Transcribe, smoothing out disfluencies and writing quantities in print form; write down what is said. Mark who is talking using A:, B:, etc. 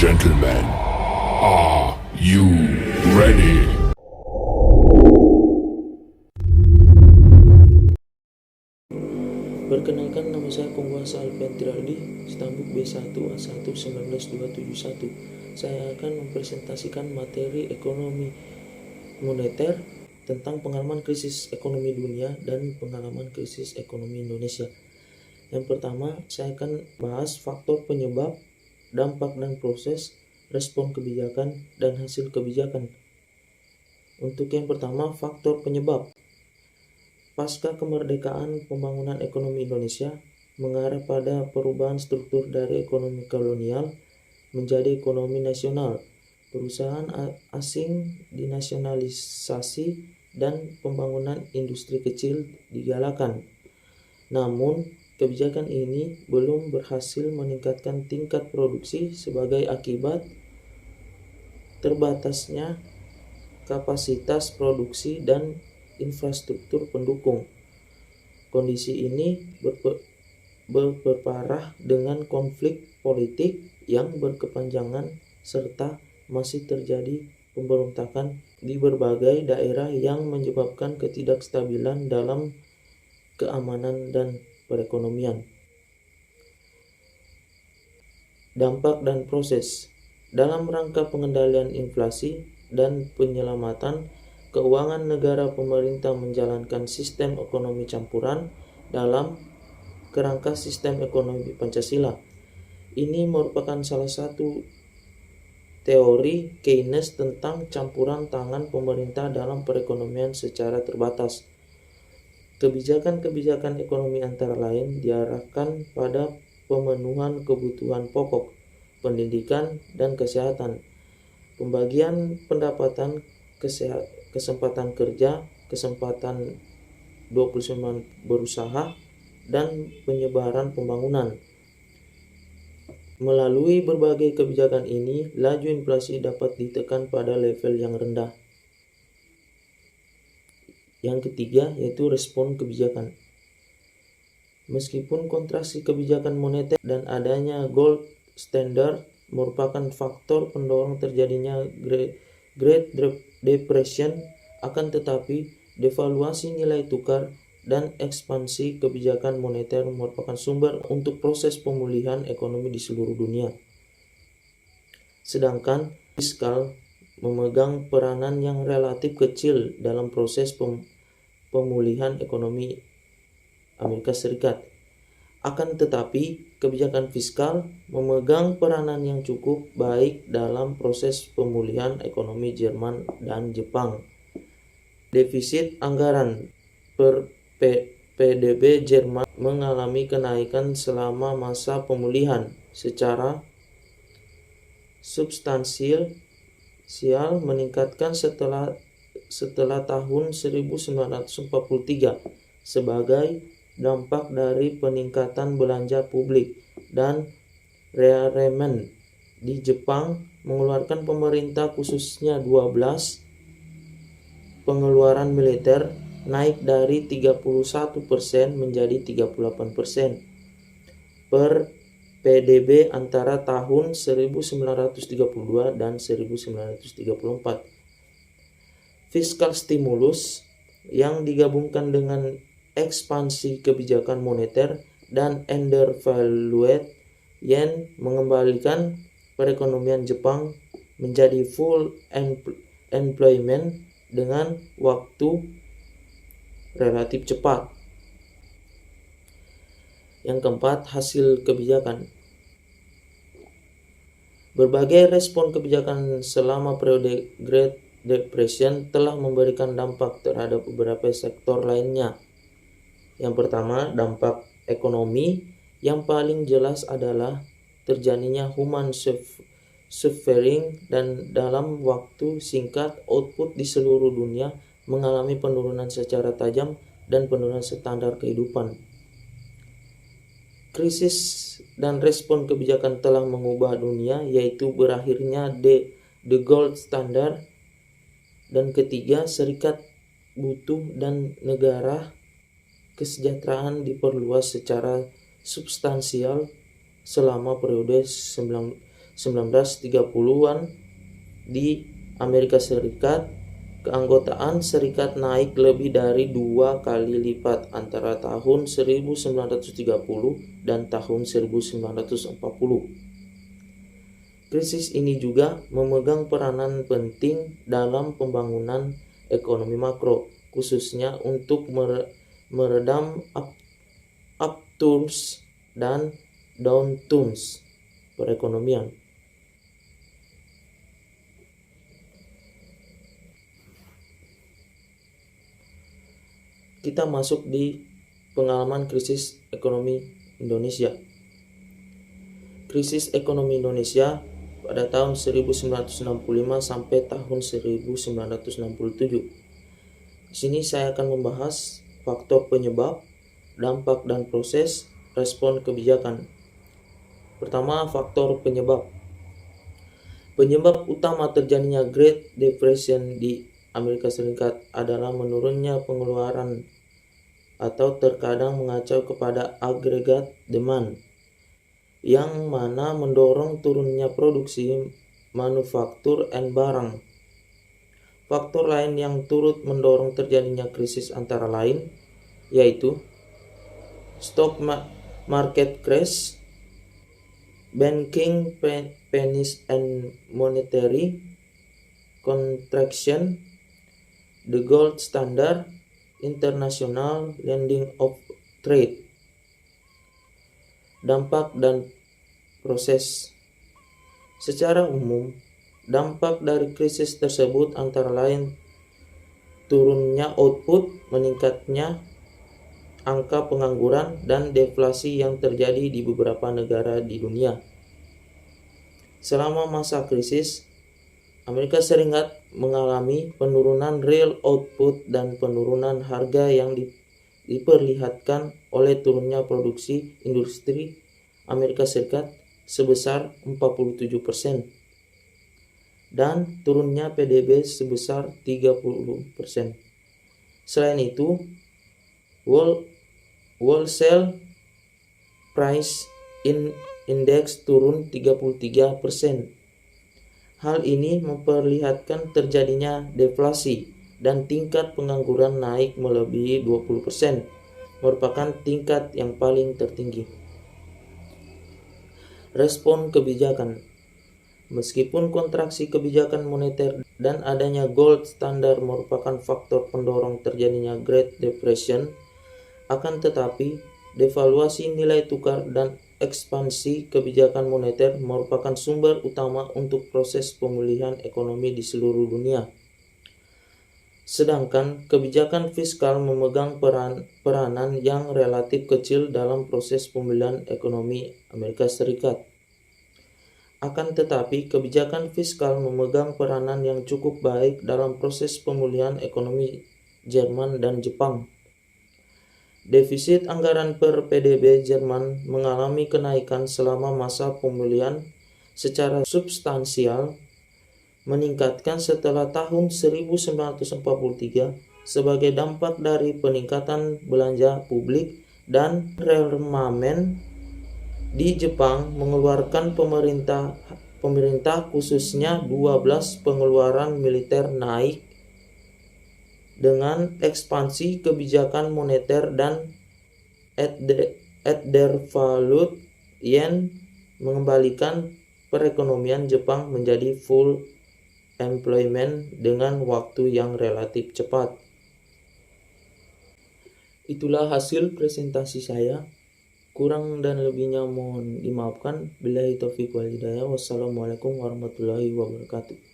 A: gentlemen, are you ready?
B: Perkenalkan, nama saya Penguasa Alfian Tiraldi, Stambuk B1A1 19271. Saya akan mempresentasikan materi ekonomi moneter tentang pengalaman krisis ekonomi dunia dan pengalaman krisis ekonomi Indonesia. Yang pertama, saya akan bahas faktor penyebab, dampak dan proses, respon kebijakan, dan hasil kebijakan. Untuk yang pertama, faktor penyebab. Pasca kemerdekaan, pembangunan ekonomi Indonesia mengarah pada perubahan struktur dari ekonomi kolonial menjadi ekonomi nasional. Perusahaan asing dinasionalisasi dan pembangunan industri kecil digalakan. Namun, kebijakan ini belum berhasil meningkatkan tingkat produksi sebagai akibat terbatasnya kapasitas produksi dan infrastruktur pendukung. Kondisi ini berparah dengan konflik politik yang berkepanjangan serta masih terjadi pemberontakan di berbagai daerah yang menyebabkan ketidakstabilan dalam keamanan dan perekonomian. Dampak dan proses. Dalam rangka pengendalian inflasi dan penyelamatan keuangan negara, pemerintah menjalankan sistem ekonomi campuran dalam kerangka sistem ekonomi Pancasila. Ini merupakan salah satu teori Keynes tentang campuran tangan pemerintah dalam perekonomian secara terbatas. Kebijakan-kebijakan ekonomi antara lain diarahkan pada pemenuhan kebutuhan pokok, pendidikan dan kesehatan, pembagian pendapatan, kesempatan kerja, kesempatan 29 berusaha, dan penyebaran pembangunan. Melalui berbagai kebijakan ini, laju inflasi dapat ditekan pada level yang rendah. Yang ketiga yaitu respon kebijakan. Meskipun kontraksi kebijakan moneter dan adanya gold standard merupakan faktor pendorong terjadinya Great Depression, akan tetapi devaluasi nilai tukar dan ekspansi kebijakan moneter merupakan sumber untuk proses pemulihan ekonomi di seluruh dunia. Sedangkan fiskal memegang peranan yang relatif kecil dalam proses pemulihan ekonomi Amerika Serikat. Akan tetapi, kebijakan fiskal memegang peranan yang cukup baik dalam proses pemulihan ekonomi Jerman dan Jepang. Defisit anggaran per PDB Jerman mengalami kenaikan selama masa pemulihan secara substansial meningkatkan setelah tahun 1943 sebagai dampak dari peningkatan belanja publik dan rearrangement. Di Jepang, mengeluarkan pemerintah khususnya 12 pengeluaran militer naik dari 31% menjadi 38% per PDB antara tahun 1932 dan 1934. Fiskal stimulus yang digabungkan dengan ekspansi kebijakan moneter dan undervalued yen mengembalikan perekonomian Jepang menjadi full employment dengan waktu relatif cepat. Yang keempat, hasil kebijakan. Berbagai respon kebijakan selama periode Great Depression telah memberikan dampak terhadap beberapa sektor lainnya. Yang pertama, dampak ekonomi. Yang paling jelas adalah terjadinya human suffering dan dalam waktu singkat output di seluruh dunia mengalami penurunan secara tajam dan penurunan standar kehidupan. Krisis dan respon kebijakan telah mengubah dunia, yaitu berakhirnya the gold standard. Dan ketiga, serikat butuh dan negara kesejahteraan diperluas secara substansial selama periode 1930-an di Amerika Serikat, keanggotaan serikat naik lebih dari 2 kali lipat antara tahun 1930 dan tahun 1940. Krisis ini juga memegang peranan penting dalam pembangunan ekonomi makro, khususnya untuk meredam upturns dan downturns perekonomian. Kita masuk di pengalaman krisis ekonomi Indonesia. Krisis ekonomi Indonesia pada tahun 1965 sampai tahun 1967. Di sini saya akan membahas faktor penyebab, dampak dan proses respon kebijakan. Pertama, faktor penyebab. Penyebab utama terjadinya Great Depression di Amerika Serikat adalah menurunnya pengeluaran atau terkadang mengacu kepada agregat demand, yang mana mendorong turunnya produksi manufaktur dan barang. Faktor lain yang turut mendorong terjadinya krisis antara lain yaitu stock market crash, banking panic and monetary contraction, the gold standard, international lending of trade. Dampak dan proses. Secara umum, dampak dari krisis tersebut antara lain turunnya output, meningkatnya angka pengangguran, dan deflasi yang terjadi di beberapa negara di dunia. Selama masa krisis, Amerika Serikat mengalami penurunan real output dan penurunan harga yang diperlihatkan oleh turunnya produksi industri Amerika Serikat sebesar 47% dan turunnya PDB sebesar 30%. Selain itu, wholesale price index turun 33%. Hal ini memperlihatkan terjadinya deflasi dan tingkat pengangguran naik melebihi 20%, merupakan tingkat yang paling tertinggi. Respon kebijakan. Meskipun kontraksi kebijakan moneter dan adanya gold standard merupakan faktor pendorong terjadinya Great Depression, akan tetapi devaluasi nilai tukar dan ekspansi kebijakan moneter merupakan sumber utama untuk proses pemulihan ekonomi di seluruh dunia. Sedangkan kebijakan fiskal memegang peranan yang relatif kecil dalam proses pemulihan ekonomi Amerika Serikat. Akan tetapi, kebijakan fiskal memegang peranan yang cukup baik dalam proses pemulihan ekonomi Jerman dan Jepang. Defisit anggaran per PDB Jerman mengalami kenaikan selama masa pemulihan secara substansial, meningkatkan setelah tahun 1943 sebagai dampak dari peningkatan belanja publik dan rearmamen. Di Jepang mengeluarkan pemerintah khususnya 12 pengeluaran militer naik dengan ekspansi kebijakan moneter dan at their valued yen mengembalikan perekonomian Jepang menjadi full employment dengan waktu yang relatif cepat. Itulah hasil presentasi saya. Kurang dan lebihnya mohon dimaafkan. Billahi taufiq wal hidayah. Wassalamualaikum warahmatullahi wabarakatuh.